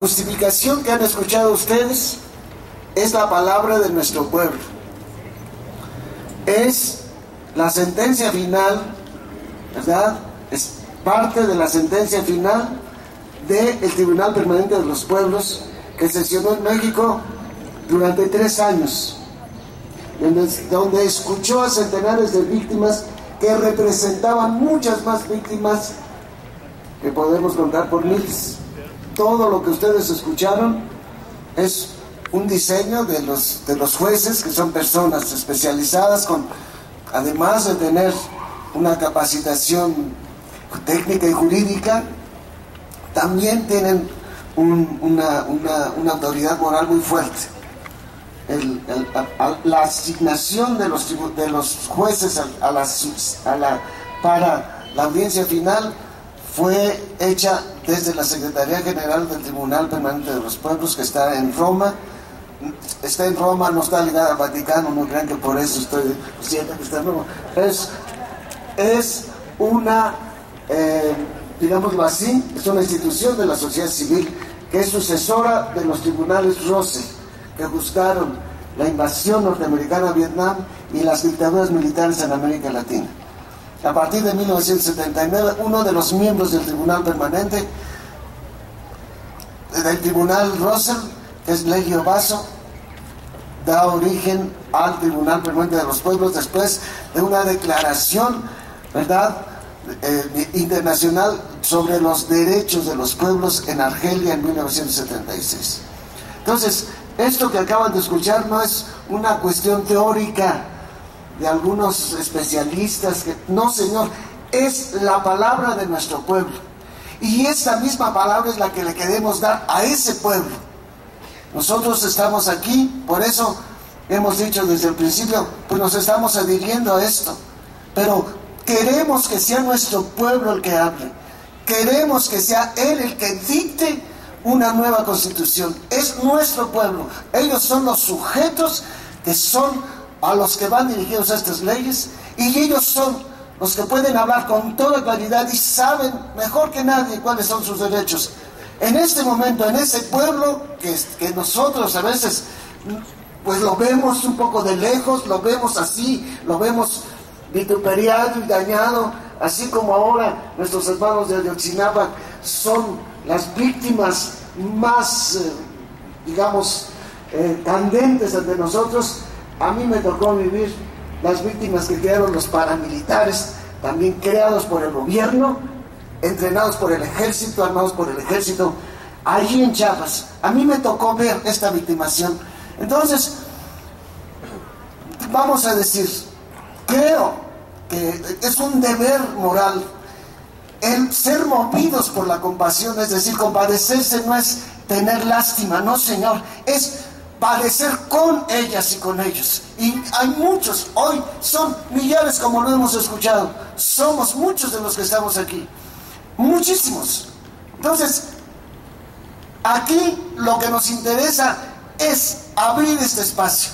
justificación que han escuchado ustedes es la palabra de nuestro pueblo. Es la sentencia final, ¿verdad? Es parte de la sentencia final del Tribunal Permanente de los Pueblos, que sesionó en México durante 3 años, donde escuchó a centenares de víctimas que representaban muchas más víctimas que podemos contar por miles. Todo lo que ustedes escucharon es un diseño de los jueces, que son personas especializadas, además de tener una capacitación técnica y jurídica, también tienen una autoridad moral muy fuerte. La asignación de los jueces para la audiencia final fue hecha desde la Secretaría General del Tribunal Permanente de los Pueblos, que está en Roma. Está en Roma, no está ligada al Vaticano, no crean que por eso estoy diciendo que está en Roma. Es una, digámoslo así, es una institución de la sociedad civil que es sucesora de los tribunales Russell, que juzgaron la invasión norteamericana a Vietnam y las dictaduras militares en América Latina. A partir de 1979, uno de los miembros del Tribunal Permanente, del Tribunal Russell, que es Legio Basso, da origen al Tribunal Permanente de los Pueblos después de una declaración, ¿verdad?, internacional sobre los derechos de los pueblos en Argelia en 1976. Entonces, esto que acaban de escuchar no es una cuestión teórica de algunos especialistas, no, señor, es la palabra de nuestro pueblo, y esta misma palabra es la que le queremos dar a ese pueblo. Nosotros estamos aquí, por eso hemos dicho desde el principio, pues nos estamos adhiriendo a esto, pero queremos que sea nuestro pueblo el que hable, queremos que sea él el que dicte una nueva constitución. Es nuestro pueblo, ellos son los sujetos que son a los que van dirigidos a estas leyes, y ellos son los que pueden hablar con toda claridad y saben mejor que nadie cuáles son sus derechos. En este momento, en ese pueblo que nosotros a veces pues lo vemos un poco de lejos, lo vemos así, lo vemos vituperiado y dañado, así como ahora nuestros hermanos de Ayotzinapa son las víctimas más, digamos, candentes ante nosotros. A mí me tocó vivir las víctimas que crearon los paramilitares, también creados por el gobierno, entrenados por el ejército, armados por el ejército, allí en Chiapas. A mí me tocó ver esta victimación. Entonces, vamos a decir, creo que es un deber moral el ser movidos por la compasión, es decir, compadecerse no es tener lástima, no, señor, es padecer con ellas y con ellos. Y hay muchos, hoy son millares, como lo hemos escuchado, somos muchos de los que estamos aquí, muchísimos. Entonces, aquí lo que nos interesa es abrir este espacio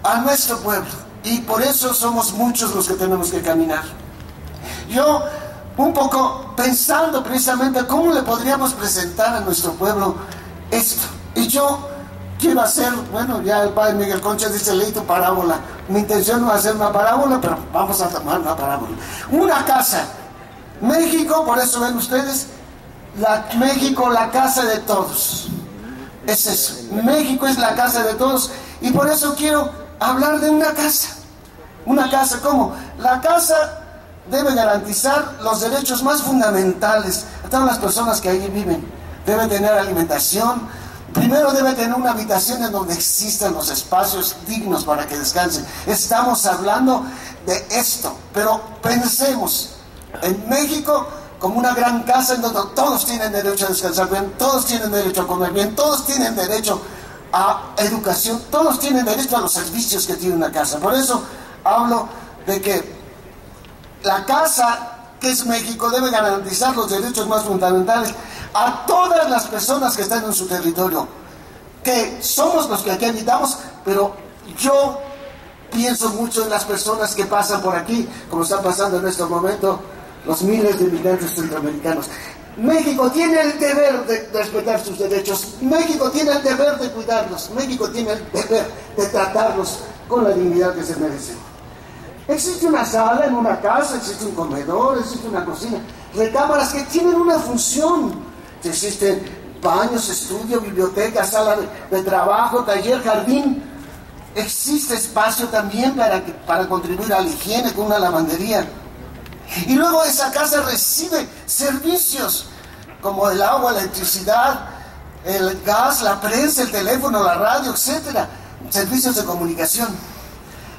a nuestro pueblo, y por eso somos muchos los que tenemos que caminar. Yo, un poco pensando precisamente cómo le podríamos presentar a nuestro pueblo esto, y yo quiero hacer, bueno, ya el padre Miguel Concha dice, leí tu parábola. Mi intención no es hacer una parábola, pero vamos a tomar una parábola. Una casa, México, por eso ven ustedes, México, la casa de todos. Es eso, México es la casa de todos, y por eso quiero hablar de una casa. Una casa, ¿cómo? La casa debe garantizar los derechos más fundamentales a todas las personas que allí viven. Debe tener alimentación, primero debe tener una habitación en donde existan los espacios dignos para que descansen. Estamos hablando de esto, pero pensemos en México como una gran casa en donde todos tienen derecho a descansar bien, todos tienen derecho a comer bien, todos tienen derecho a educación, todos tienen derecho a los servicios que tiene una casa. Por eso hablo de que la casa, que es México, debe garantizar los derechos más fundamentales a todas las personas que están en su territorio, que somos los que aquí habitamos, pero yo pienso mucho en las personas que pasan por aquí, como están pasando en este momento los miles de inmigrantes centroamericanos. México tiene el deber de respetar sus derechos. México tiene el deber de cuidarlos. México tiene el deber de tratarlos con la dignidad que se merecen. Existe una sala en una casa, existe un comedor, existe una cocina, recámaras que tienen una función. Existen baños, estudio, biblioteca, sala de trabajo, taller, jardín. Existe espacio también para contribuir a la higiene con una lavandería. Y luego esa casa recibe servicios como el agua, la electricidad, el gas, la prensa, el teléfono, la radio, etcétera, servicios de comunicación.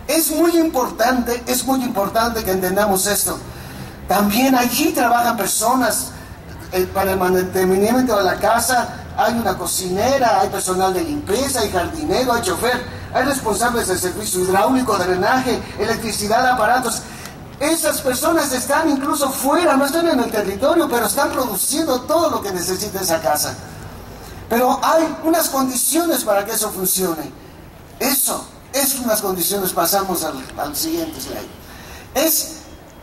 Es muy importante que entendamos esto. También allí trabajan personas para el mantenimiento de la casa. Hay una cocinera, hay personal de limpieza, hay jardinero, hay chofer, hay responsables del servicio hidráulico, drenaje, electricidad, aparatos. Esas personas están incluso fuera, no están en el territorio, pero están produciendo todo lo que necesita esa casa. Pero hay unas condiciones para que eso funcione. Es unas condiciones. Pasamos al siguiente slide. Es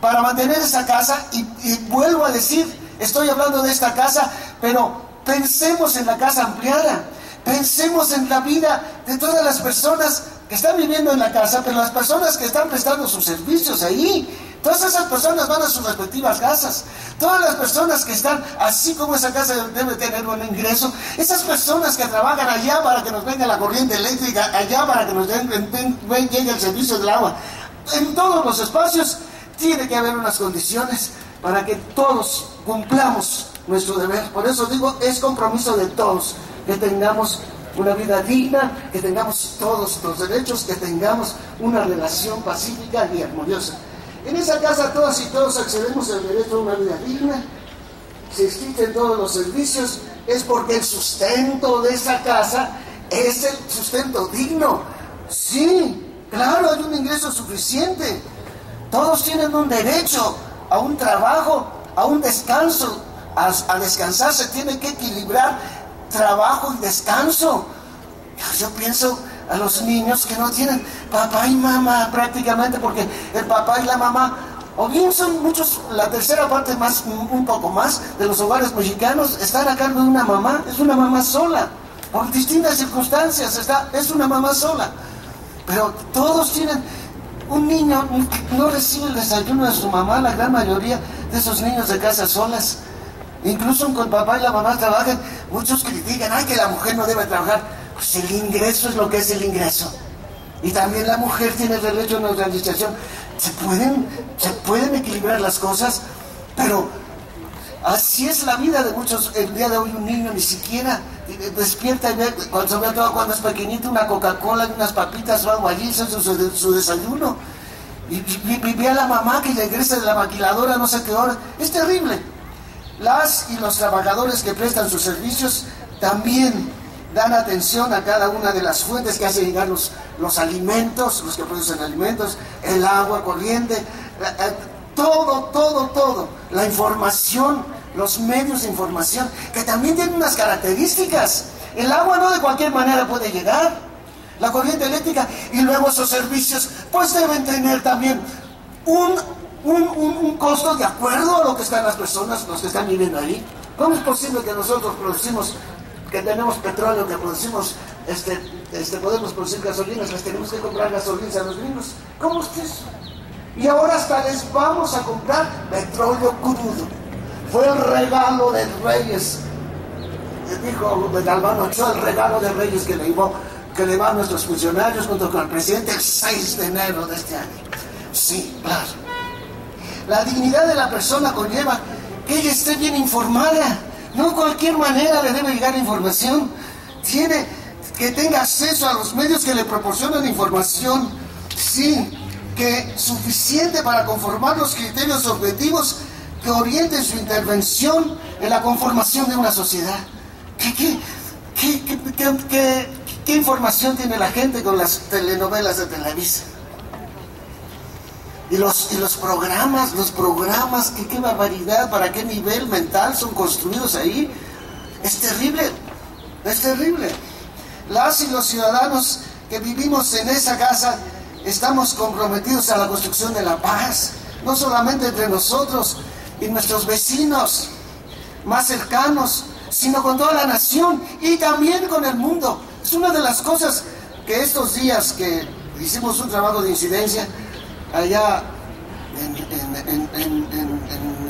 para mantener esa casa, y vuelvo a decir, estoy hablando de esta casa, pero pensemos en la casa ampliada. Pensemos en la vida de todas las personas que están viviendo en la casa, pero las personas que están prestando sus servicios ahí. Todas esas personas van a sus respectivas casas. Todas las personas que están, así como esa casa debe tener un ingreso, esas personas que trabajan allá para que nos venga la corriente eléctrica, allá para que nos llegue el servicio del agua, en todos los espacios tiene que haber unas condiciones para que todos cumplamos nuestro deber. Por eso digo, es compromiso de todos que tengamos una vida digna, que tengamos todos los derechos, que tengamos una relación pacífica y armoniosa. En esa casa todas y todos accedemos al derecho a una vida digna. Si existen todos los servicios, es porque el sustento de esa casa es el sustento digno. Sí, claro, hay un ingreso suficiente. Todos tienen un derecho a un trabajo, a un descanso. A descansar se tiene que equilibrar trabajo y descanso. Yo pienso a los niños que no tienen papá y mamá prácticamente, porque el papá y la mamá, o bien son muchos, la tercera parte más, un poco más, de los hogares mexicanos están a cargo de una mamá. Es una mamá sola, por distintas circunstancias, es una mamá sola. Pero todos tienen, un niño no recibe el desayuno de su mamá, la gran mayoría de esos niños de casas solas. Incluso cuando el papá y la mamá trabajan, muchos critican, ay, que la mujer no debe trabajar. Pues el ingreso es lo que es el ingreso. Y también la mujer tiene el derecho a una organización. Se pueden equilibrar las cosas, pero así es la vida de muchos. El día de hoy un niño ni siquiera despierta y ve, sobre todo cuando es pequeñito, una Coca-Cola y unas papitas o algo allí, eso es su desayuno. Y ve a la mamá que regresa de la maquiladora no sé qué hora. Es terrible. Las y los trabajadores que prestan sus servicios también dan atención a cada una de las fuentes que hacen llegar los alimentos, los que producen alimentos, el agua corriente, todo, la información, los medios de información, que también tienen unas características. El agua no de cualquier manera puede llegar, la corriente eléctrica, y luego esos servicios pues deben tener también un costo de acuerdo a lo que están las personas, los que están viviendo ahí. ¿Cómo es posible que nosotros que tenemos petróleo, que producimos, podemos producir gasolinas, les tenemos que comprar gasolinas a los gringos? ¿Cómo es eso? Y ahora hasta les vamos a comprar petróleo crudo. Fue el regalo de Reyes, dijo Galván Ochoa, el regalo de Reyes que le va a nuestros funcionarios junto con el presidente el 6 de enero de este año. Sí, claro. La dignidad de la persona conlleva que ella esté bien informada. No cualquier manera le debe llegar información. Tiene que tenga acceso a los medios que le proporcionan información. Sí, que suficiente para conformar los criterios objetivos que orienten su intervención en la conformación de una sociedad. ¿Qué información tiene la gente con las telenovelas de Televisa? Y los programas, qué barbaridad, para qué nivel mental son construidos ahí. Es terrible. Las y los ciudadanos que vivimos en esa casa estamos comprometidos a la construcción de la paz, no solamente entre nosotros y nuestros vecinos. más cercanos, sino con toda la nación y también con el mundo. Es una de las cosas que estos días que hicimos un trabajo de incidencia allá en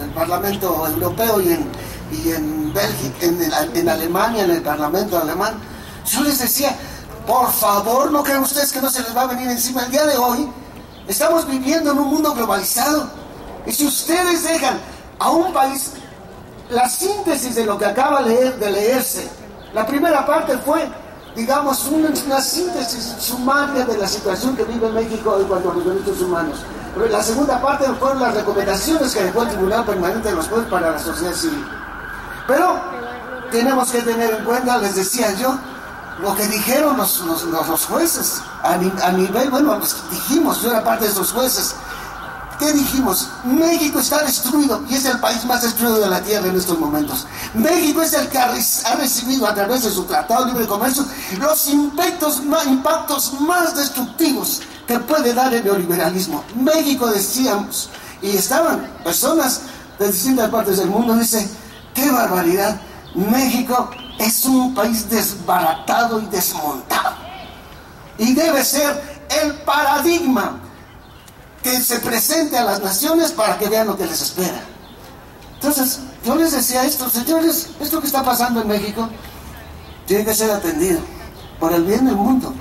el Parlamento Europeo y en Bélgica, en Alemania, en el Parlamento alemán, yo les decía, por favor, no crean ustedes que no se les va a venir encima. El día de hoy estamos viviendo en un mundo globalizado, y si ustedes dejan a un país, la síntesis de lo que acaba de leerse, la primera parte fue, digamos, una síntesis sumaria de la situación que vive México en cuanto a los derechos humanos. Pero la segunda parte fueron las recomendaciones que dejó el Tribunal Permanente de los Pueblos para la sociedad civil. Pero tenemos que tener en cuenta, les decía yo, lo que dijeron los jueces a nivel, bueno, dijimos, yo era parte de esos jueces. ¿Qué dijimos? México está destruido y es el país más destruido de la tierra en estos momentos. México es el que ha recibido a través de su Tratado de Libre Comercio los impactos más destructivos que puede dar el neoliberalismo. México, decíamos, y estaban personas de distintas partes del mundo, dice, ¡qué barbaridad! México es un país desbaratado y desmontado. Y debe ser el paradigma que se presente a las naciones para que vean lo que les espera. Entonces, yo les decía esto, señores, esto que está pasando en México tiene que ser atendido por el bien del mundo.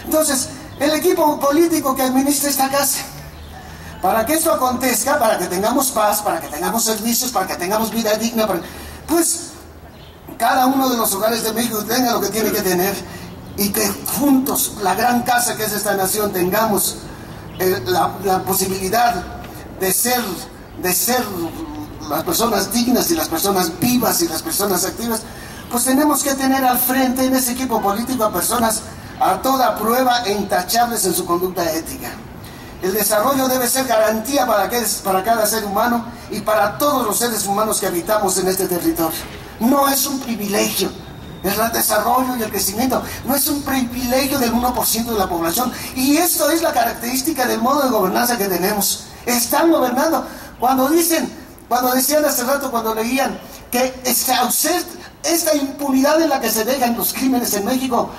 Entonces, el equipo político que administra esta casa, para que esto acontezca, para que tengamos paz, para que tengamos servicios, para que tengamos vida digna, pues cada uno de los hogares de México tenga lo que tiene que tener, y que juntos, la gran casa que es esta nación, tengamos la posibilidad de ser las personas dignas y las personas vivas y las personas activas. Pues tenemos que tener al frente en ese equipo político a personas a toda prueba e intachables en su conducta ética. El desarrollo debe ser garantía para cada ser humano y para todos los seres humanos que habitamos en este territorio. No es un privilegio. El desarrollo y el crecimiento no es un privilegio del 1% de la población. Y esto es la característica del modo de gobernanza que tenemos. Están gobernando. Cuando decían hace rato, cuando leían que esta impunidad en la que se dejan los crímenes en México,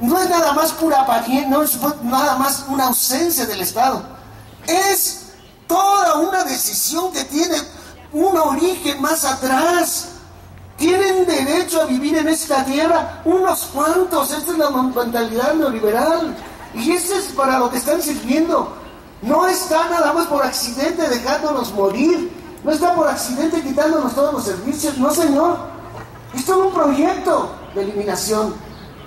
no es nada más pura apariencia, no es nada más una ausencia del Estado. Es toda una decisión que tiene un origen más atrás. Tienen derecho a vivir en esta tierra unos cuantos. Esta es la mentalidad neoliberal. Y eso es para lo que están sirviendo. No está nada más por accidente dejándonos morir. No está por accidente quitándonos todos los servicios. No, señor. Es todo un proyecto de eliminación.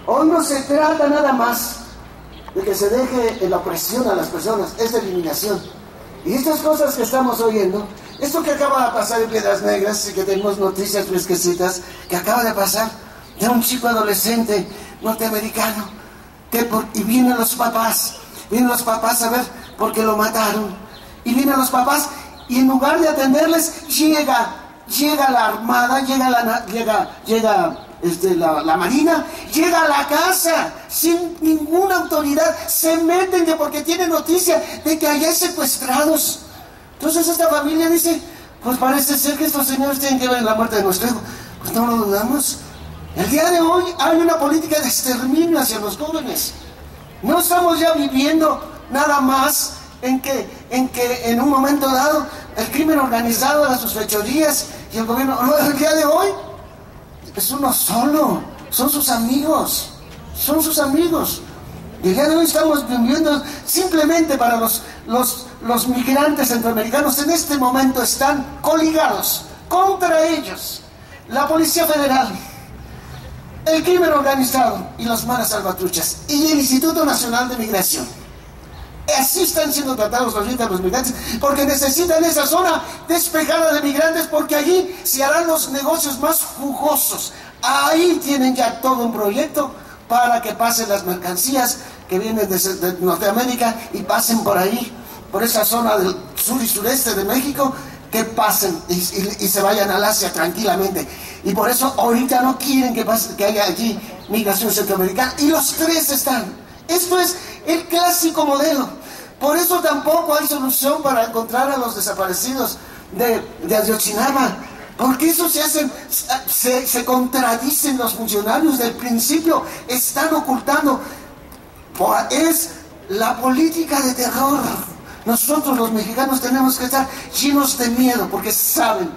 Hoy no se trata nada más de que se deje la opresión a las personas. Es de eliminación. Y estas cosas que estamos oyendo, esto que acaba de pasar en Piedras Negras, y que tenemos noticias fresquecitas, que acaba de pasar de un chico adolescente norteamericano, y vienen los papás a ver por qué lo mataron, y vienen los papás, y en lugar de atenderles, llega la armada, llega la marina, llega a la casa, sin ninguna autoridad, se meten porque tienen noticia de que allá hay secuestrados. Entonces esta familia dice, pues parece ser que estos señores tienen que ver en la muerte de nuestro hijo. Pues no lo dudamos. El día de hoy hay una política de exterminio hacia los jóvenes. No estamos ya viviendo nada más en que en un momento dado el crimen organizado haga sus fechorías y el gobierno. No, el día de hoy es uno solo, son sus amigos. Y el día de hoy estamos viviendo simplemente para los migrantes centroamericanos. En este momento están coligados contra ellos la Policía Federal, el crimen organizado y los maras salvatruchas y el Instituto Nacional de Migración. Así están siendo tratados ahorita los migrantes, porque necesitan esa zona despejada de migrantes, porque allí se harán los negocios más jugosos. Ahí tienen ya todo un proyecto para que pasen las mercancías que vienen de Norteamérica y pasen por ahí, por esa zona del sur y sureste de México, que pasen y se vayan al Asia tranquilamente. Y por eso ahorita no quieren que haya allí migración centroamericana. Y los tres están. Esto es el clásico modelo. Por eso tampoco hay solución para encontrar a los desaparecidos de Ayotzinapa. Porque eso se contradicen los funcionarios del principio, están ocultando. Es la política de terror. Nosotros los mexicanos tenemos que estar llenos de miedo, porque saben,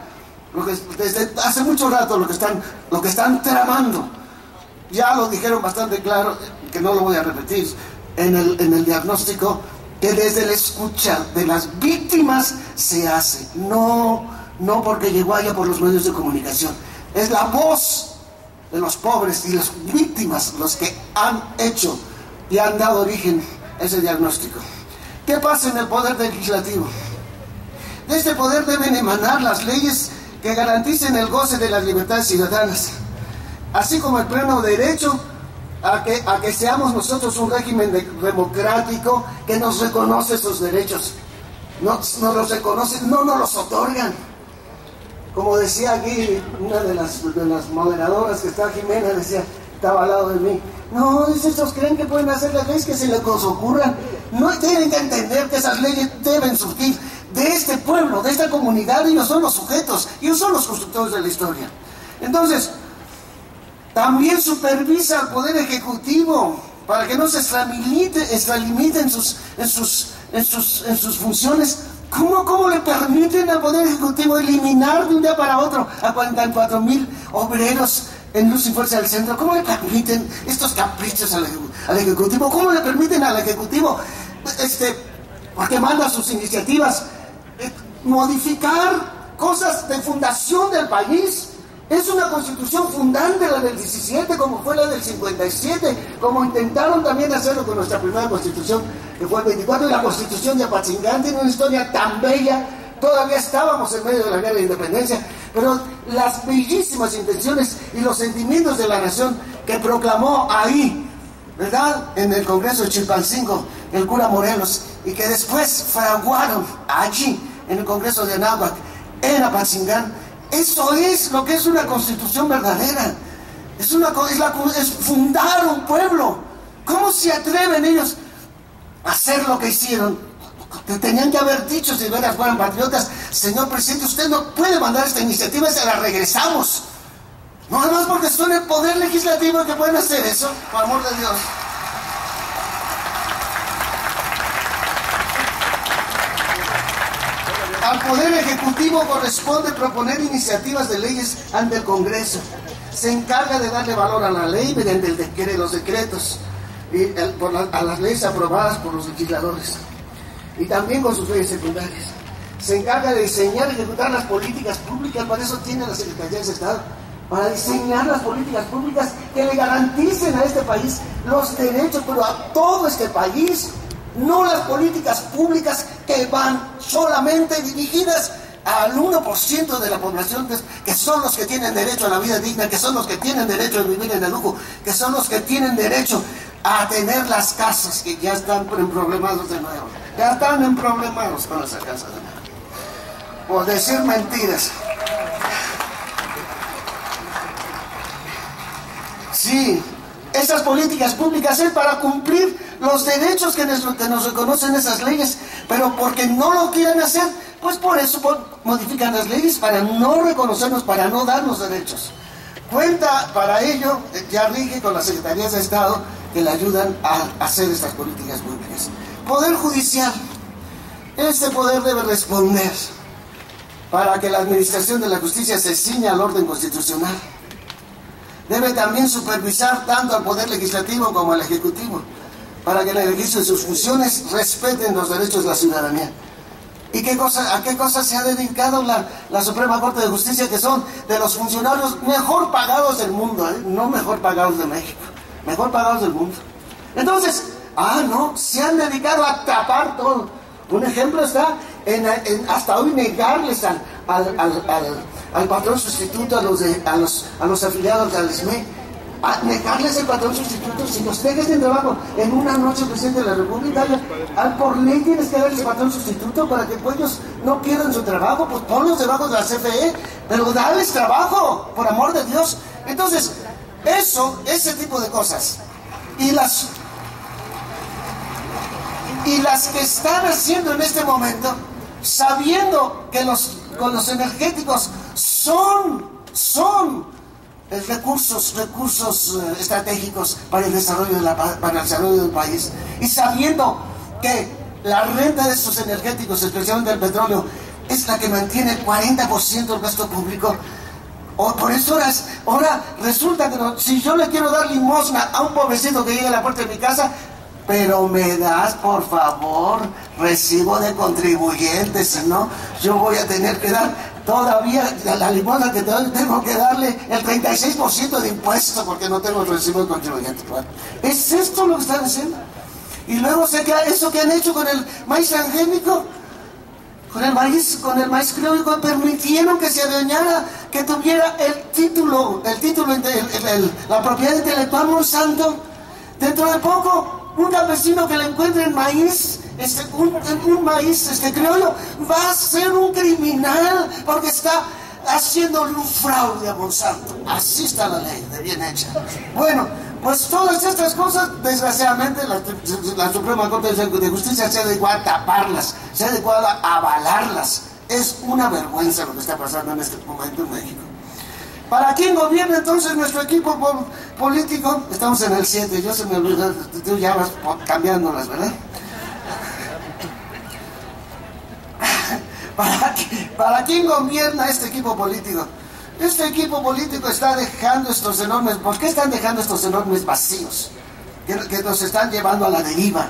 desde hace mucho rato lo que están tramando. Ya lo dijeron bastante claro, que no lo voy a repetir, en el diagnóstico, que desde la escucha de las víctimas se hace, no porque llegó allá por los medios de comunicación. Es la voz de los pobres y las víctimas los que han hecho y han dado origen a ese diagnóstico. ¿Qué pasa en el poder legislativo? De este poder deben emanar las leyes que garanticen el goce de las libertades ciudadanas, así como el pleno derecho a que seamos nosotros un régimen democrático que nos reconoce esos derechos. Nos los reconoce, no nos los otorgan. Como decía aquí una de las moderadoras que está, Jimena, estaba al lado de mí. No, estos creen que pueden hacer las leyes que se les ocurran. No tienen que entender que esas leyes deben surgir de este pueblo, de esta comunidad. Ellos son los sujetos, ellos son los constructores de la historia. Entonces, también supervisa al Poder Ejecutivo para que no se extralimite en sus funciones. ¿Cómo le permiten al Poder Ejecutivo eliminar de un día para otro a 44,000 obreros en Luz y Fuerza del Centro? ¿Cómo le permiten estos caprichos al Ejecutivo? ¿Cómo le permiten al Ejecutivo, porque manda sus iniciativas, modificar cosas de fundación del país? Es una constitución fundante, la del 17, como fue la del 57, como intentaron también hacerlo con nuestra primera constitución, que fue el 24, y la constitución de Apatzingán tiene una historia tan bella. Todavía estábamos en medio de la guerra de independencia, pero las bellísimas intenciones y los sentimientos de la nación que proclamó ahí, ¿verdad?, en el Congreso de Chilpancingo, el cura Morelos, y que después fraguaron allí, en el Congreso de Anáhuac, en Apatzingán. Eso es lo que es una constitución verdadera. Es fundar un pueblo. ¿Cómo se atreven ellos a hacer lo que hicieron? Te tenían que haber dicho, si de veras fueran patriotas: señor presidente, usted no puede mandar esta iniciativa, se la regresamos. No, además porque son el poder legislativo que pueden hacer eso, por amor de Dios. Al Poder Ejecutivo corresponde proponer iniciativas de leyes ante el Congreso. Se encarga de darle valor a la ley mediante los decretos y a las leyes aprobadas por los legisladores, y también con sus leyes secundarias. Se encarga de diseñar y ejecutar las políticas públicas. Para eso tiene la Secretaría de Estado, para diseñar las políticas públicas que le garanticen a este país los derechos, pero a todo este país. No las políticas públicas que van solamente dirigidas al 1% de la población, que son los que tienen derecho a la vida digna, que son los que tienen derecho a vivir en el lujo, que son los que tienen derecho a tener las casas, que ya están emproblemados de nuevo. Ya están emproblemados con esa casa de nuevo. Por decir mentiras. Sí, esas políticas públicas es para cumplir los derechos que nos reconocen esas leyes, pero porque no lo quieren hacer, pues por eso modifican las leyes, para no reconocernos, para no darnos derechos. Cuenta para ello, ya rige con las Secretarías de Estado que le ayudan a hacer estas políticas públicas. Poder Judicial. Este poder debe responder para que la administración de la justicia se ciña al orden constitucional. Debe también supervisar tanto al Poder Legislativo como al Ejecutivo, para que en el ejercicio de sus funciones respeten los derechos de la ciudadanía. ¿Y a qué cosa se ha dedicado la Suprema Corte de Justicia? Que son de los funcionarios mejor pagados del mundo, no mejor pagados de México, mejor pagados del mundo. Entonces, se han dedicado a tapar todo. Un ejemplo está en hasta hoy negarles al patrón sustituto, a los afiliados al SME, a negarles el patrón sustituto. Si los dejas de trabajo en una noche, presidente de la República, por ley tienes que darles patrón sustituto para que ellos no pierdan su trabajo. Pues ponlos debajo de la CFE, pero dales trabajo, por amor de Dios. Entonces, ese tipo de cosas, y las que están haciendo en este momento, sabiendo que con los energéticos son recursos estratégicos para el desarrollo del país. Y sabiendo que la renta de estos energéticos, especialmente del petróleo, es la que mantiene el 40% del gasto público. Por eso ahora resulta que si yo le quiero dar limosna a un pobrecito que llega a la puerta de mi casa, pero me das, por favor, recibo de contribuyente, si no, yo voy a tener que dar todavía la limosna que tengo que darle el 36% de impuestos porque no tengo el recibo de contribuyente. ¿Es esto lo que están haciendo? Y luego eso que han hecho con el maíz transgénico, con el maíz criollo, permitieron que se adueñara, que tuviera la propiedad intelectual Monsanto. Dentro de poco, un campesino que le encuentre el maíz, un maíz criollo, va a ser un criminal porque está haciendo un fraude a Monsanto. Así está la ley, de bien hecha. Bueno, pues todas estas cosas, desgraciadamente, la Suprema Corte de Justicia se ha dedicado a taparlas, se ha dedicado a avalarlas. Es una vergüenza lo que está pasando en este momento en México. ¿Para quién gobierna entonces nuestro equipo político? Estamos en el 7, yo se me olvidó, tú ya vas cambiándolas, ¿verdad? ¿Para quién gobierna este equipo político? Este equipo político está dejando estos enormes... ¿Por qué están dejando estos enormes vacíos que nos están llevando a la deriva?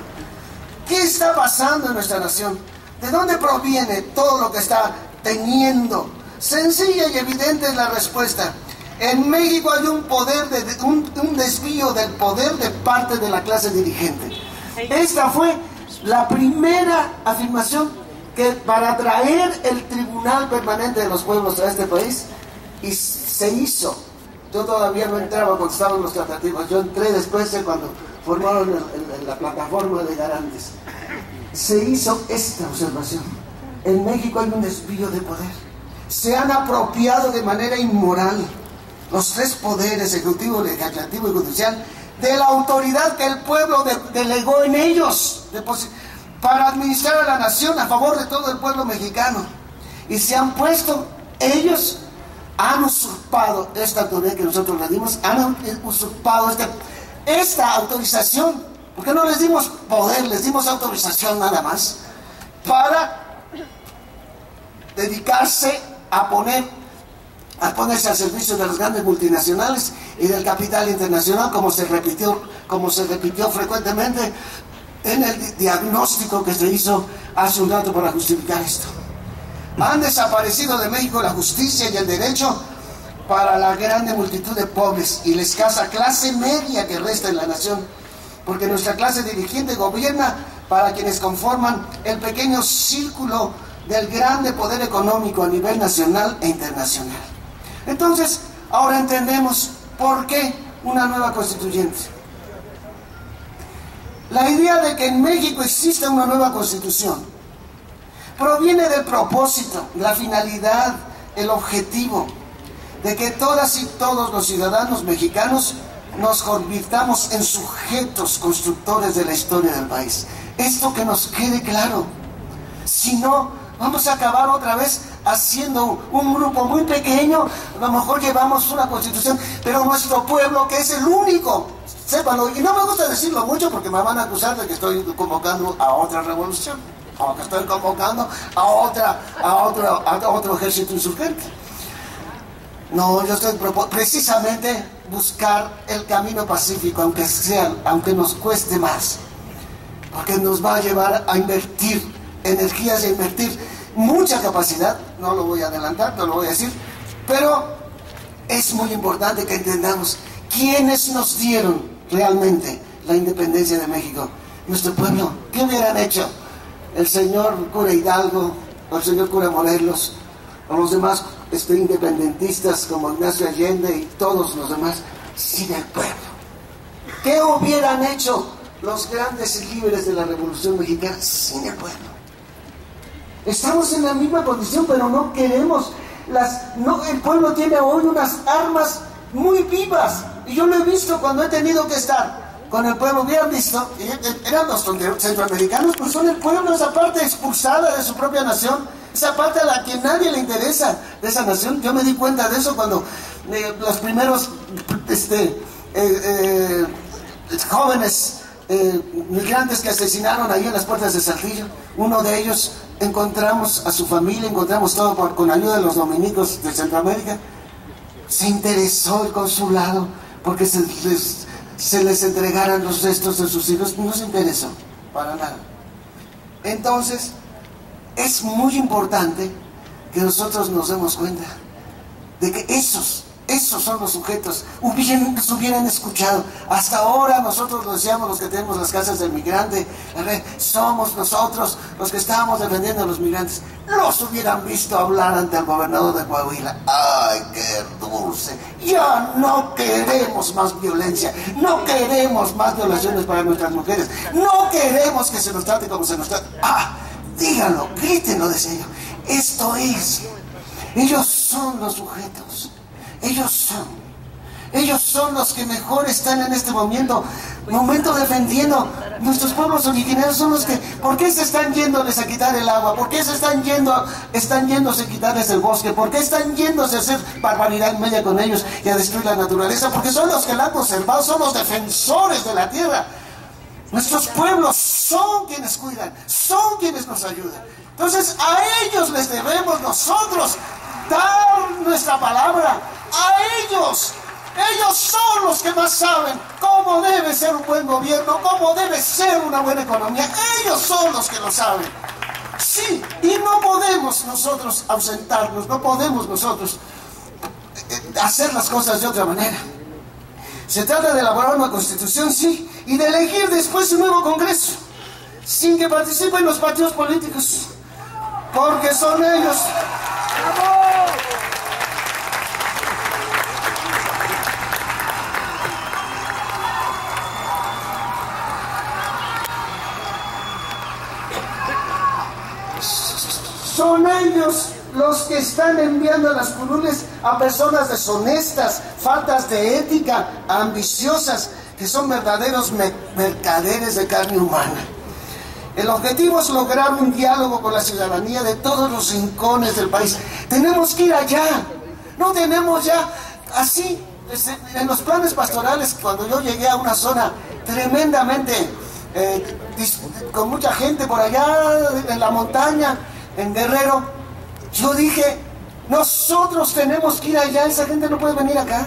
¿Qué está pasando en nuestra nación? ¿De dónde proviene todo lo que está teniendo? Sencilla y evidente es la respuesta. En México hay un desvío del poder de parte de la clase dirigente. Esta fue la primera afirmación que para traer el Tribunal Permanente de los Pueblos a este país, y se hizo. Yo todavía no entraba cuando estaban los tratativos, yo entré después cuando formaron la plataforma de garantes. Se hizo esta observación: en México hay un desvío de poder, se han apropiado de manera inmoral los tres poderes, ejecutivo, legislativo y judicial, de la autoridad que el pueblo delegó en ellos para administrar a la nación a favor de todo el pueblo mexicano, y se han puesto, ellos han usurpado esta autoridad que nosotros le dimos, han usurpado esta autorización, porque no les dimos poder, les dimos autorización nada más, para dedicarse a ponerse al servicio de las grandes multinacionales y del capital internacional, como se repitió frecuentemente en el diagnóstico que se hizo hace un rato para justificar esto. Han desaparecido de México la justicia y el derecho para la grande multitud de pobres y la escasa clase media que resta en la nación, porque nuestra clase dirigente gobierna para quienes conforman el pequeño círculo del grande poder económico a nivel nacional e internacional. Entonces, ahora entendemos por qué una nueva constituyente. La idea de que en México exista una nueva constitución proviene del propósito, la finalidad, el objetivo de que todas y todos los ciudadanos mexicanos nos convirtamos en sujetos constructores de la historia del país. Esto que nos quede claro. Si no, vamos a acabar otra vez haciendo un grupo muy pequeño. A lo mejor llevamos una constitución, pero nuestro pueblo, que es el único, sépanlo, y no me gusta decirlo mucho porque me van a acusar de que estoy convocando a otra revolución, o que estoy convocando a otro ejército insurgente. No, yo estoy precisamente buscar el camino pacífico, aunque nos cueste más, porque nos va a llevar a invertir energías y a invertir mucha capacidad. No lo voy a adelantar, no lo voy a decir, pero es muy importante que entendamos quiénes nos dieron realmente la independencia de México. Nuestro pueblo. ¿Qué hubieran hecho el señor cura Hidalgo, o el señor cura Morelos, o los demás independentistas como Ignacio Allende y todos los demás, sin el pueblo? ¿Qué hubieran hecho los grandes líderes de la Revolución Mexicana sin el pueblo? Estamos en la misma condición, pero no queremos el pueblo tiene hoy unas armas muy vivas, y yo lo he visto cuando he tenido que estar con el pueblo. Hubieran visto, eran los centroamericanos, pues son el pueblo, esa parte expulsada de su propia nación, esa parte a la que nadie le interesa de esa nación. Yo me di cuenta de eso cuando los primeros jóvenes migrantes que asesinaron ahí en las puertas de Saltillo. Uno de ellos, encontramos a su familia, encontramos todo con ayuda de los dominicos de Centroamérica. Se interesó el consulado porque se les entregaran los restos de sus hijos. No se interesó para nada. Entonces, es muy importante que nosotros nos demos cuenta de que esos son los sujetos. Nos hubieran escuchado. Hasta ahora nosotros lo decíamos, los que tenemos las casas del migrante, somos nosotros los que estábamos defendiendo a los migrantes. Los hubieran visto hablar ante el gobernador de Coahuila. ¡Ay, qué dulce! Ya no queremos más violencia, no queremos más violaciones para nuestras mujeres, no queremos que se nos trate como se nos trata. Díganlo, grítenlo, decía yo. Esto es. Ellos son los sujetos. Ellos son los que mejor están en este momento defendiendo. Nuestros pueblos originarios son los que, ¿por qué se están yéndoles a quitar el agua? ¿Por qué se están yéndose a quitarles el bosque? ¿Por qué están yéndose a hacer barbaridad en media con ellos y a destruir la naturaleza? Porque son los que la han conservado, son los defensores de la tierra. Nuestros pueblos son quienes cuidan, son quienes nos ayudan. Entonces a ellos les debemos nosotros dar nuestra palabra. A ellos son los que más saben cómo debe ser un buen gobierno, cómo debe ser una buena economía. Ellos son los que lo saben. Sí, y no podemos nosotros ausentarnos, no podemos nosotros hacer las cosas de otra manera. Se trata de elaborar una constitución, sí, y de elegir después un nuevo Congreso, sin que participen los partidos políticos, porque son ellos. Son ellos los que están enviando a las curules a personas deshonestas, faltas de ética, ambiciosas, que son verdaderos mercaderes de carne humana. El objetivo es lograr un diálogo con la ciudadanía de todos los rincones del país. Tenemos que ir allá. No tenemos ya así, en los planes pastorales, cuando yo llegué a una zona tremendamente con mucha gente por allá en la montaña, en Guerrero, yo dije, nosotros tenemos que ir allá, esa gente no puede venir acá,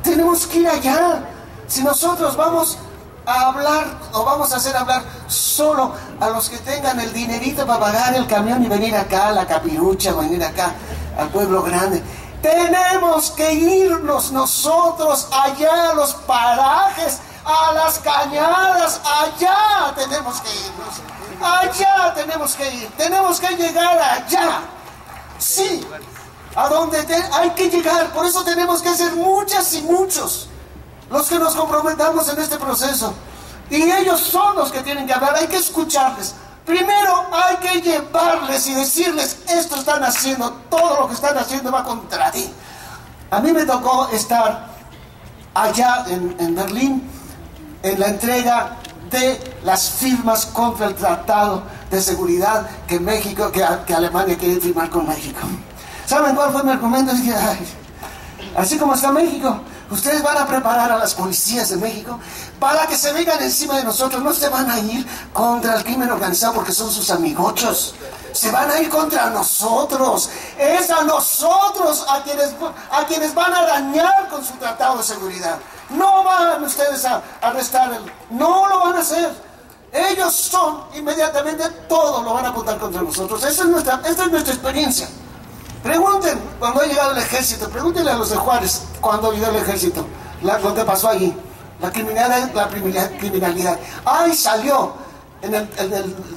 tenemos que ir allá. Si nosotros vamos a hablar o vamos a hacer hablar solo a los que tengan el dinerito para pagar el camión y venir acá a la Capirucha o venir acá al pueblo grande, tenemos que irnos nosotros allá a los parajes, a las cañadas, allá tenemos que irnos. Allá tenemos que ir, tenemos que llegar allá. Sí, a donde hay que llegar. Por eso tenemos que ser muchas y muchos los que nos comprometamos en este proceso. Y ellos son los que tienen que hablar, hay que escucharles. Primero hay que llevarles y decirles, esto están haciendo, todo lo que están haciendo va contra ti. A mí me tocó estar allá en Berlín en la entrega de las firmas contra el tratado de seguridad que Alemania quiere firmar con México. ¿Saben cuál fue mi argumento? Dije, así como está México, ustedes van a preparar a las policías de México para que se vengan encima de nosotros. No se van a ir contra el crimen organizado porque son sus amigochos. Se van a ir contra nosotros. Es a nosotros a quienes van a dañar con su tratado de seguridad. No van ustedes a arrestar, no lo van a hacer. Ellos son, inmediatamente, todo lo van a apuntar contra nosotros. Esta es nuestra experiencia. Pregunten, cuando ha llegado el ejército, pregúntenle a los de Juárez, cuando llegó el ejército, lo que pasó allí, la criminalidad. ¡Ay, salió! En el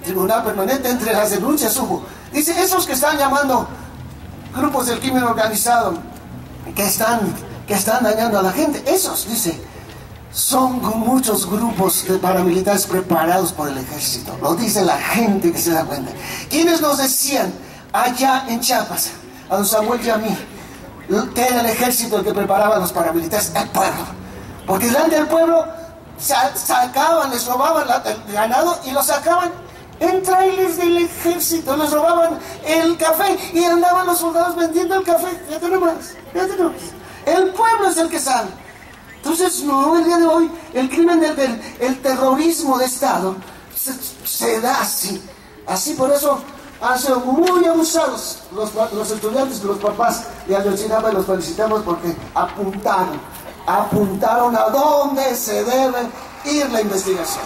tribunal permanente, entre las denuncias hubo. Dice, esos que están llamando grupos del crimen organizado, que están dañando a la gente, esos, dice, son muchos grupos de paramilitares preparados por el ejército. Lo dice la gente que se da cuenta. ¿Quiénes nos decían allá en Chiapas, a don Samuel y a mí, que era el ejército el que preparaba a los paramilitares? El pueblo. Porque delante del pueblo sacaban, les robaban el ganado y lo sacaban en trailers del ejército, les robaban el café y andaban los soldados vendiendo el café. Fíjate nomás. El pueblo es el que sabe. Entonces, no, el día de hoy, el crimen el terrorismo de Estado se da así. Así, por eso han sido muy abusados los estudiantes, los papás de Ayotzinapa, y los felicitamos porque apuntaron a dónde se debe ir la investigación.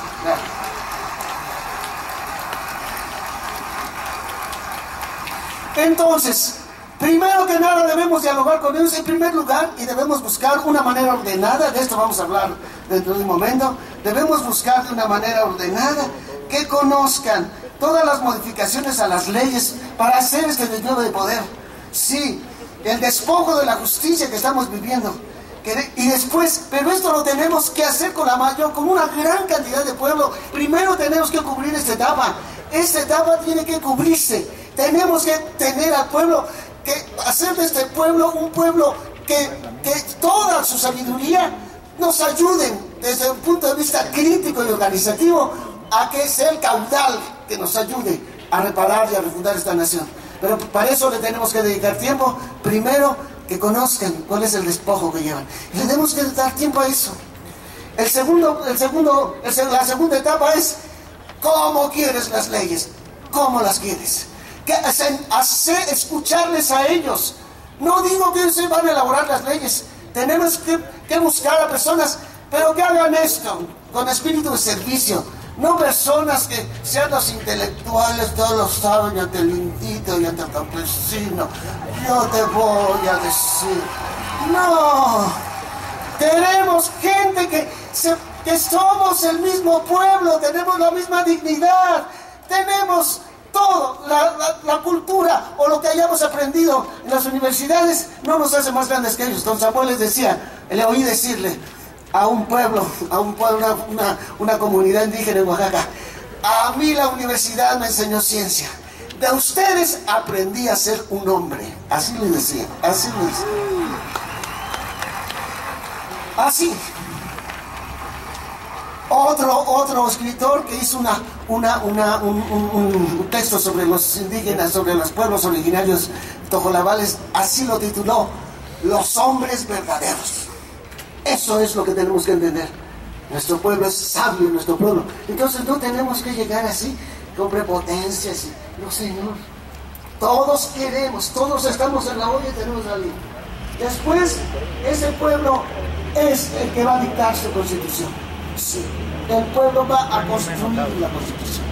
Entonces, primero que nada debemos dialogar con ellos en primer lugar y debemos buscar una manera ordenada, de esto vamos a hablar dentro de un momento, debemos buscar de una manera ordenada que conozcan todas las modificaciones a las leyes para hacer este desvío de poder. Sí, el despojo de la justicia que estamos viviendo. Y después, pero esto lo tenemos que hacer con una gran cantidad de pueblo. Primero tenemos que cubrir esta etapa. Esta etapa tiene que cubrirse. Tenemos que tener al pueblo, que hacer de este pueblo un pueblo que toda su sabiduría nos ayuden desde un punto de vista crítico y organizativo a que sea el caudal que nos ayude a reparar y a refundar esta nación. Pero para eso le tenemos que dedicar tiempo. Primero, que conozcan cuál es el despojo que llevan. Y le tenemos que dar tiempo a eso. La segunda etapa es cómo quieres las leyes, cómo las quieres. Escucharles a ellos. No digo que se van a elaborar las leyes. Tenemos que buscar a personas, pero que hagan esto con espíritu de servicio. No personas que sean los intelectuales, todos lo saben, ante el indito y ante el campesino. Yo te voy a decir. No. Tenemos gente que somos el mismo pueblo, tenemos la misma dignidad, tenemos todo, la cultura o lo que hayamos aprendido en las universidades no nos hace más grandes que ellos. Don Samuel les decía, le oí decirle a un pueblo, una comunidad indígena en Oaxaca: a mí la universidad me enseñó ciencia, de ustedes aprendí a ser un hombre. Así le decía, así le decía. Así. Otro escritor que hizo un texto sobre los indígenas, sobre los pueblos originarios tojolabales, así lo tituló: Los hombres verdaderos. Eso es lo que tenemos que entender. Nuestro pueblo es sabio, nuestro pueblo. Entonces no tenemos que llegar así con prepotencias. No, señor. Todos queremos, todos estamos en la olla y tenemos la ley. Después, ese pueblo es el que va a dictar su constitución. Sí, el pueblo va a construir la constitución.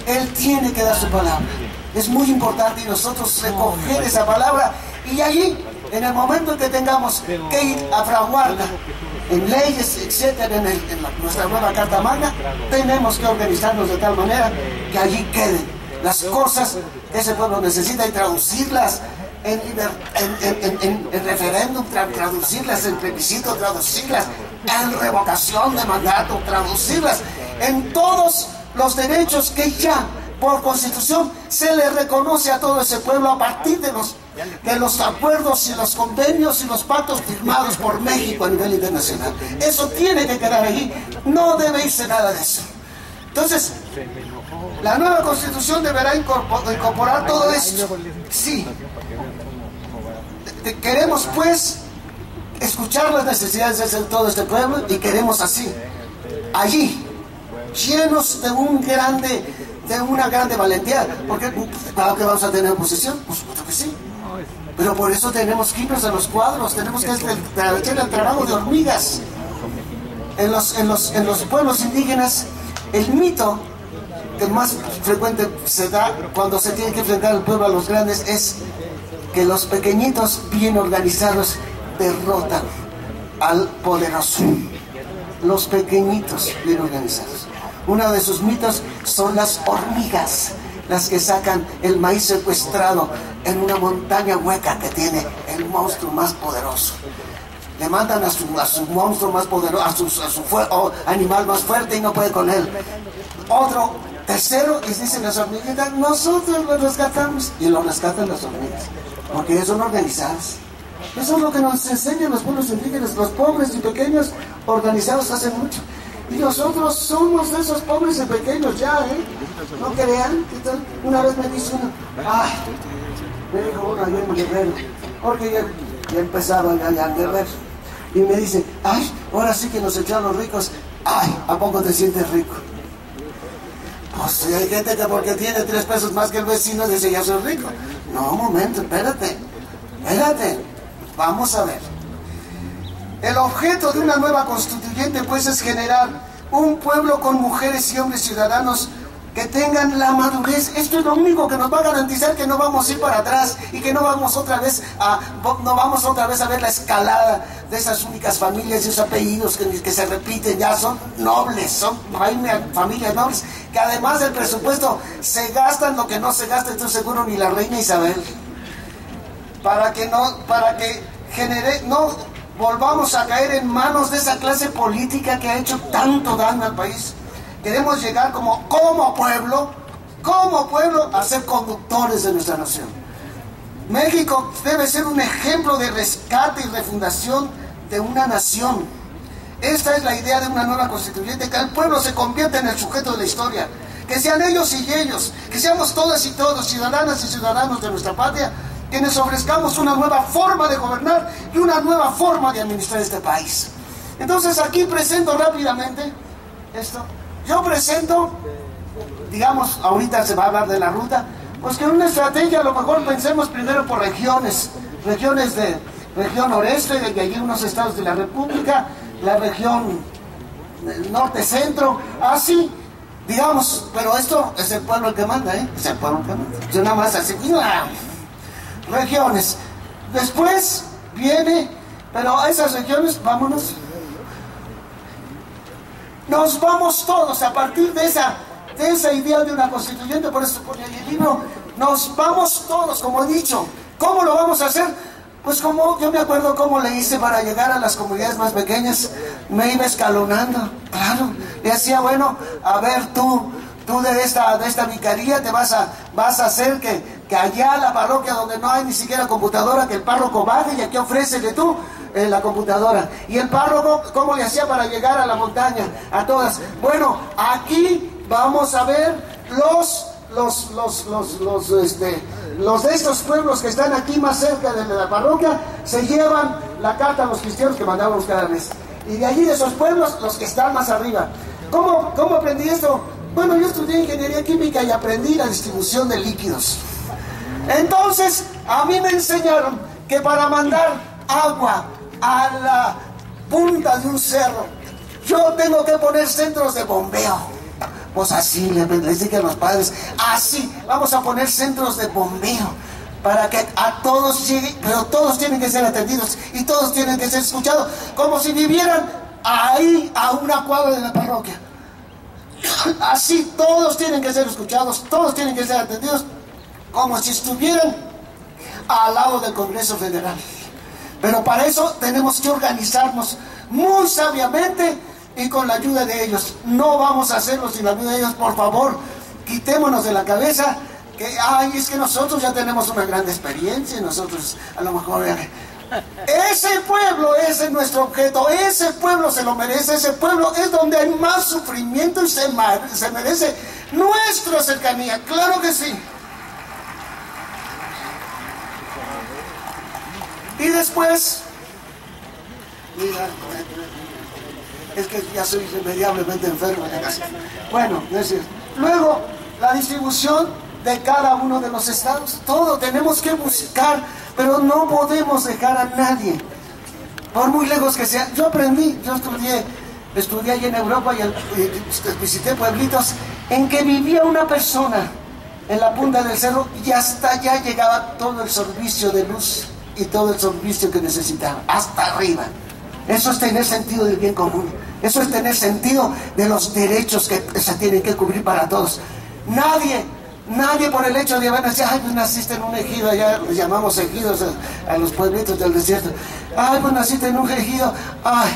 Él tiene que dar su palabra. Es muy importante y nosotros recoger esa palabra y allí, en el momento en que tengamos que ir a fraguarla en leyes, etcétera, en nuestra nueva Carta Magna, tenemos que organizarnos de tal manera que allí queden las cosas que ese pueblo necesita y traducirlas en referéndum, traducirlas en plebiscito, traducirlas en revocación de mandato, traducirlas en todos los derechos que ya por constitución se le reconoce a todo ese pueblo a partir de los acuerdos y los convenios y los pactos firmados por México a nivel internacional. Eso tiene que quedar allí, no debe irse nada de eso. Entonces, la nueva constitución deberá incorporar todo esto. Sí. Queremos pues escuchar las necesidades de todo este pueblo y queremos así, allí, llenos de una grande valentía, porque claro que vamos a tener oposición, por supuesto que sí, pero por eso tenemos que irnos a los cuadros, tenemos que hacer el trabajo de hormigas. En los pueblos indígenas, el mito que más frecuente se da cuando se tiene que enfrentar el pueblo a los grandes es que los pequeñitos bien organizados derrotan al poderoso. Los pequeñitos bien organizados. Uno de sus mitos son las hormigas, las que sacan el maíz secuestrado en una montaña hueca que tiene el monstruo más poderoso. Le mandan a su monstruo más poderoso, a su animal más fuerte y no puede con él. Tercero, les dicen las hormiguitas: nosotros lo rescatamos. Y lo rescatan las hormigas, porque ellos son organizados. Eso es lo que nos enseñan los pueblos indígenas. Los pobres y pequeños organizados hacen mucho. Y nosotros somos de esos pobres y pequeños ya, no crean. Una vez me dice uno, ay, me dijo uno ayer en Guerrero, porque ya empezaba ya en Guerrero, y me dice, ay, ahora sí que nos echaron los ricos. Ay, ¿a poco te sientes rico? Pues hay gente que porque tiene 3 pesos más que el vecino dice, ya soy rico. No, un momento, espérate, vamos a ver. El objeto de una nueva constituyente pues es generar un pueblo con mujeres y hombres ciudadanos que tengan la madurez. Esto es lo único que nos va a garantizar que no vamos a ir para atrás y que no vamos otra vez a ver la escalada de esas únicas familias y esos apellidos que se repiten. Ya son nobles, hay familias nobles que además del presupuesto se gastan lo que no se gasta, entonces seguro ni la reina Isabel, para que no volvamos a caer en manos de esa clase política que ha hecho tanto daño al país. Queremos llegar como pueblo, a ser conductores de nuestra nación. México debe ser un ejemplo de rescate y refundación de una nación. Esta es la idea de una nueva constituyente, que el pueblo se convierta en el sujeto de la historia, que sean ellos y ellos, que seamos todas y todos, ciudadanas y ciudadanos de nuestra patria, quienes ofrezcamos una nueva forma de gobernar y una nueva forma de administrar este país. Entonces aquí presento rápidamente esto. Yo presento, digamos, ahorita se va a hablar de la ruta, pues que en una estrategia a lo mejor pensemos primero por regiones de región noreste, de allí unos estados de la República, la región norte-centro, así, digamos, pero esto es el pueblo el que manda, es el pueblo el que manda. Yo nada más así, regiones. Después viene, pero a esas regiones, vámonos. Nos vamos todos a partir de esa idea de una constituyente, por eso pone ahí el libro, nos vamos todos, como he dicho. ¿Cómo lo vamos a hacer? Pues como yo me acuerdo cómo le hice para llegar a las comunidades más pequeñas, me iba escalonando, claro, le decía, bueno, a ver tú de esta vicaría te vas a hacer que allá la parroquia donde no hay ni siquiera computadora, que el párroco baje y aquí ofrécele tú la computadora. Y el párroco, ¿cómo le hacía para llegar a la montaña? A todas. Bueno, aquí vamos a ver los de estos pueblos que están aquí más cerca de la parroquia, se llevan la carta a los cristianos que mandábamos cada mes. Y de allí de esos pueblos, los que están más arriba. ¿Cómo aprendí esto? Bueno, yo estudié ingeniería química y aprendí la distribución de líquidos. Entonces, a mí me enseñaron que para mandar agua a la punta de un cerro, yo tengo que poner centros de bombeo. Pues así les dije a los padres, así, vamos a poner centros de bombeo para que a todos llegue, pero todos tienen que ser atendidos y todos tienen que ser escuchados, como si vivieran ahí a una cuadra de la parroquia. Así, todos tienen que ser escuchados, todos tienen que ser atendidos, como si estuvieran al lado del Congreso Federal. Pero para eso tenemos que organizarnos muy sabiamente y con la ayuda de ellos. No vamos a hacerlo sin la ayuda de ellos, por favor. Quitémonos de la cabeza que, ay, es que nosotros ya tenemos una gran experiencia y nosotros a lo mejor... Ese pueblo es nuestro objeto, ese pueblo se lo merece, ese pueblo es donde hay más sufrimiento y se merece nuestra cercanía, claro que sí. Y después, mira, es que ya soy irremediablemente enfermo. Bueno, es decir, luego la distribución de cada uno de los estados, todo tenemos que buscar, pero no podemos dejar a nadie, por muy lejos que sea. Yo estudié allí en Europa y visité pueblitos en que vivía una persona en la punta del cerro y hasta allá llegaba todo el servicio de luz y todo el servicio que necesitaba, hasta arriba. Eso es tener sentido del bien común, eso es tener sentido de los derechos que se tienen que cubrir para todos. Nadie por el hecho de haber nacido, ay, pues naciste en un ejido, allá les llamamos ejidos a los pueblitos del desierto, ay, pues naciste en un ejido, ay,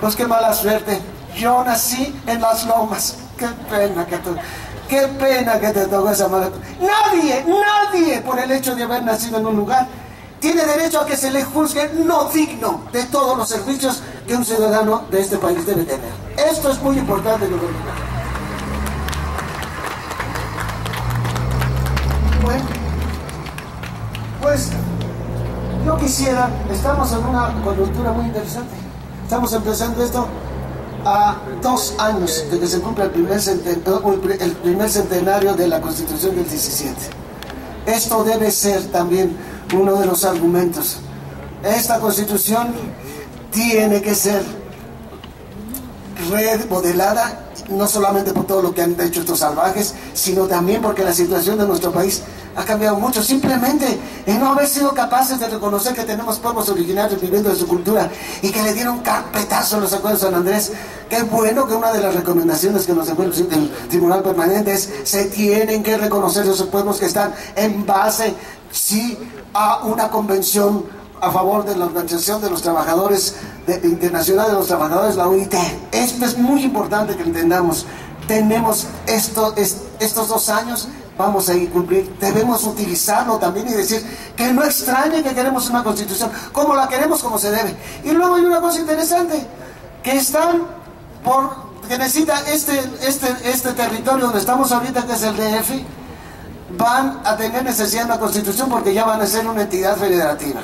pues qué mala suerte, yo nací en las lomas, qué pena que te tocó esa mala. Nadie por el hecho de haber nacido en un lugar tiene derecho a que se le juzgue no digno de todos los servicios que un ciudadano de este país debe tener. Esto es muy importante. Bueno, pues yo quisiera, estamos en una coyuntura muy interesante. Estamos empezando esto a 2 años de que se cumple el primer centenario de la Constitución del 17. Esto debe ser también uno de los argumentos. Esta Constitución tiene que ser remodelada, no solamente por todo lo que han hecho estos salvajes, sino también porque la situación de nuestro país ha cambiado mucho. Simplemente en no haber sido capaces de reconocer que tenemos pueblos originarios viviendo de su cultura y que le dieron carpetazo en los acuerdos de San Andrés. Qué bueno que una de las recomendaciones que nos dejó el Tribunal Permanente es: se tienen que reconocer esos pueblos que están en base, sí, a una convención a favor de la Organización de los Trabajadores Internacional de los Trabajadores, la OIT. Esto es muy importante que entendamos. Tenemos estos 2 años, vamos a ir cumplir. Debemos utilizarlo también y decir que no extrañe que queremos una Constitución como la queremos, como se debe. Y luego hay una cosa interesante, que que necesita este territorio donde estamos ahorita, que es el DF, van a tener necesidad de una Constitución porque ya van a ser una entidad federativa.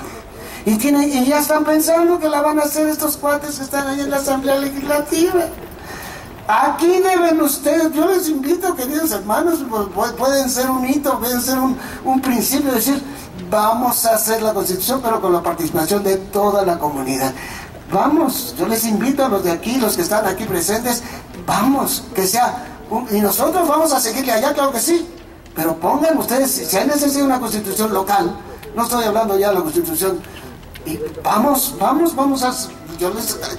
Y ya están pensando que la van a hacer estos cuates que están ahí en la Asamblea Legislativa. Aquí deben ustedes, yo les invito, queridos hermanos, pueden ser un hito, pueden ser un principio, decir: vamos a hacer la Constitución, pero con la participación de toda la comunidad. Vamos, yo les invito a los de aquí, los que están aquí presentes, vamos, que sea, y nosotros vamos a seguirle allá, claro que sí, pero pongan ustedes, si hay necesidad de una Constitución local, no estoy hablando ya de la Constitución. Y vamos a...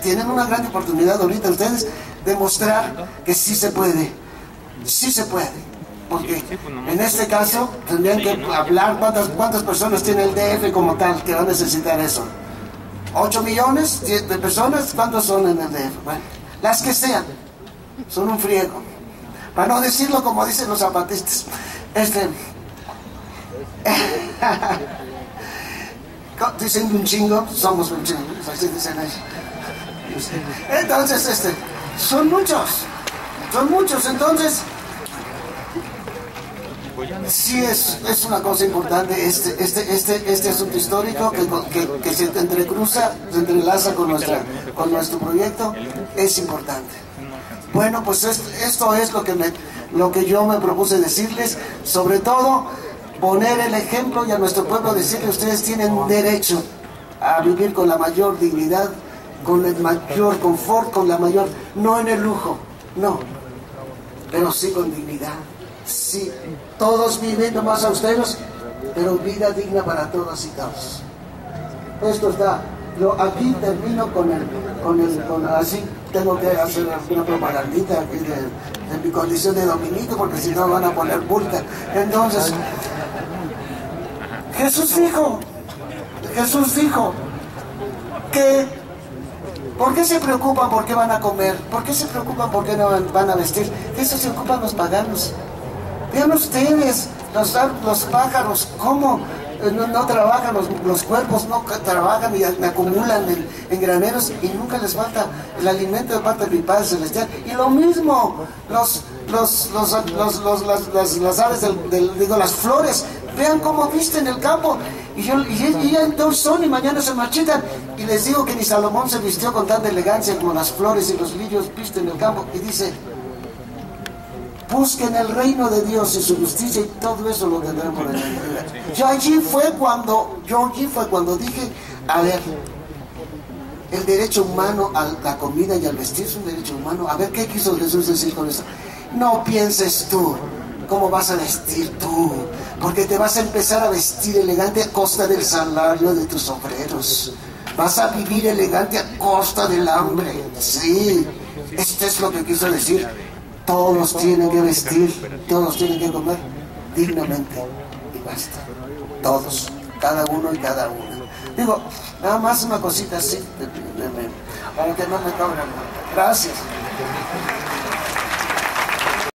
tienen una gran oportunidad ahorita ustedes de mostrar que sí se puede, porque en este caso tendrían que hablar cuántas personas tiene el DF como tal que va a necesitar eso. 8 millones de personas, ¿cuántos son en el DF? Bueno, las que sean, son un friego, para no decirlo como dicen los zapatistas. Dicen un chingo, somos un chingo, así dicen ellos. Entonces, son muchos, entonces, sí es una cosa importante, este asunto histórico que se entrecruza, se entrelaza con nuestro proyecto, es importante. Bueno, pues esto es lo que yo me propuse decirles, sobre todo poner el ejemplo y a nuestro pueblo decirle: ustedes tienen derecho a vivir con la mayor dignidad, con el mayor confort, no en el lujo, no, pero sí con dignidad. Sí, todos viviendo más austeros, pero vida digna para todas y todos. Esto está. Yo aquí termino así tengo que hacer una propagandita aquí de mi condición de dominico, porque si no van a poner multa. Entonces, Jesús dijo que ¿por qué se preocupan por qué van a comer? ¿Por qué se preocupan por qué no van a vestir? Eso se ocupan los paganos. Vean ustedes, los pájaros, cómo no trabajan, los cuerpos no trabajan y acumulan en graneros y nunca les falta el alimento de parte de mi Padre Celestial. Y lo mismo, las aves las flores, vean cómo visten el campo. Y ya entonces son y mañana se marchitan. Y les digo que ni Salomón se vistió con tanta elegancia como las flores y los lirios visten el campo. Y dice: busquen el reino de Dios y su justicia, y todo eso lo tendrán por el Yo allí fue cuando dije: a ver, el derecho humano a la comida y al vestir es un derecho humano. A ver, ¿qué quiso Jesús decir con eso? No pienses tú cómo vas a vestir tú, porque te vas a empezar a vestir elegante a costa del salario de tus obreros. Vas a vivir elegante a costa del hambre. Sí, esto es lo que quiso decir. Todos tienen que vestir, todos tienen que comer dignamente, y basta. Todos, cada uno y cada una. Digo, nada más una cosita así, para que no me cobren. Gracias.